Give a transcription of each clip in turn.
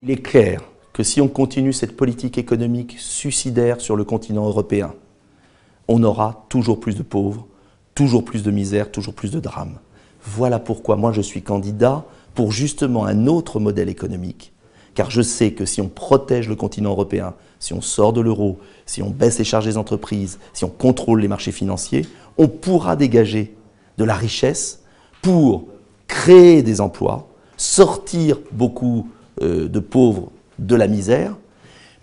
Il est clair que si on continue cette politique économique suicidaire sur le continent européen, on aura toujours plus de pauvres, toujours plus de misère, toujours plus de drames. Voilà pourquoi moi je suis candidat pour justement un autre modèle économique. Car je sais que si on protège le continent européen, si on sort de l'euro, si on baisse les charges des entreprises, si on contrôle les marchés financiers, on pourra dégager de la richesse pour créer des emplois, sortir beaucoup de pauvres de la misère,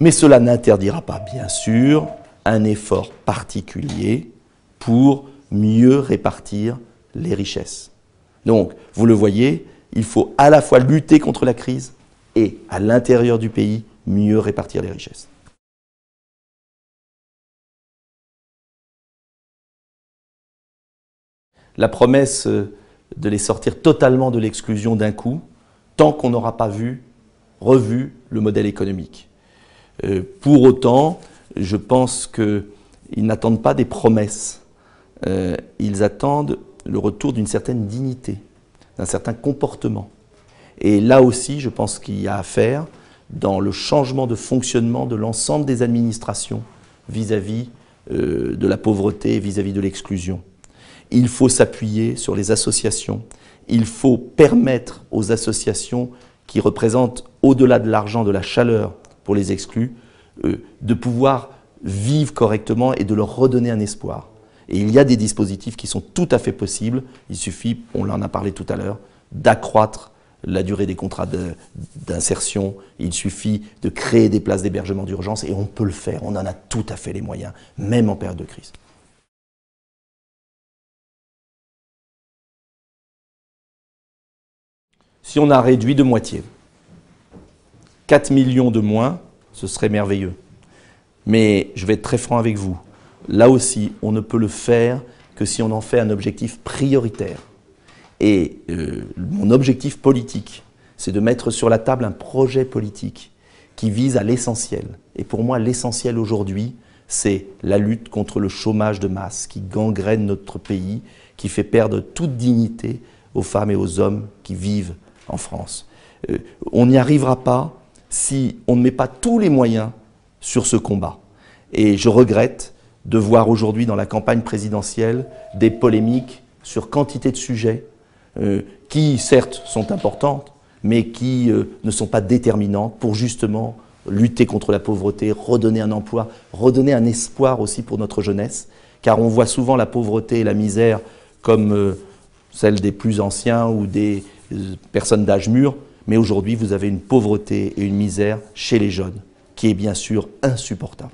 mais cela n'interdira pas, bien sûr, un effort particulier pour mieux répartir les richesses. Donc, vous le voyez, il faut à la fois lutter contre la crise et, à l'intérieur du pays, mieux répartir les richesses. La promesse de les sortir totalement de l'exclusion d'un coup, tant qu'on n'aura pas revu le modèle économique. Pour autant, je pense qu'ils n'attendent pas des promesses, ils attendent le retour d'une certaine dignité, d'un certain comportement. Et là aussi, je pense qu'il y a à faire dans le changement de fonctionnement de l'ensemble des administrations vis-à-vis de la pauvreté, vis-à-vis de l'exclusion. Il faut s'appuyer sur les associations, il faut permettre aux associations qui représentent, au-delà de l'argent, de la chaleur pour les exclus, de pouvoir vivre correctement et de leur redonner un espoir. Et il y a des dispositifs qui sont tout à fait possibles. Il suffit, on en a parlé tout à l'heure, d'accroître la durée des contrats d'insertion. Il suffit de créer des places d'hébergement d'urgence et on peut le faire. On en a tout à fait les moyens, même en période de crise. Si on a réduit de moitié, 4 millions de moins, ce serait merveilleux. Mais je vais être très franc avec vous. Là aussi, on ne peut le faire que si on en fait un objectif prioritaire. Et mon objectif politique, c'est de mettre sur la table un projet politique qui vise à l'essentiel. Et pour moi, l'essentiel aujourd'hui, c'est la lutte contre le chômage de masse qui gangrène notre pays, qui fait perdre toute dignité aux femmes et aux hommes qui vivent en France. On n'y arrivera pas si on ne met pas tous les moyens sur ce combat. Et je regrette de voir aujourd'hui dans la campagne présidentielle des polémiques sur quantité de sujets qui certes sont importantes, mais qui ne sont pas déterminantes pour justement lutter contre la pauvreté, redonner un emploi, redonner un espoir aussi pour notre jeunesse, car on voit souvent la pauvreté et la misère comme celle des plus anciens ou des personnes d'âge mûr, mais aujourd'hui vous avez une pauvreté et une misère chez les jeunes qui est bien sûr insupportable.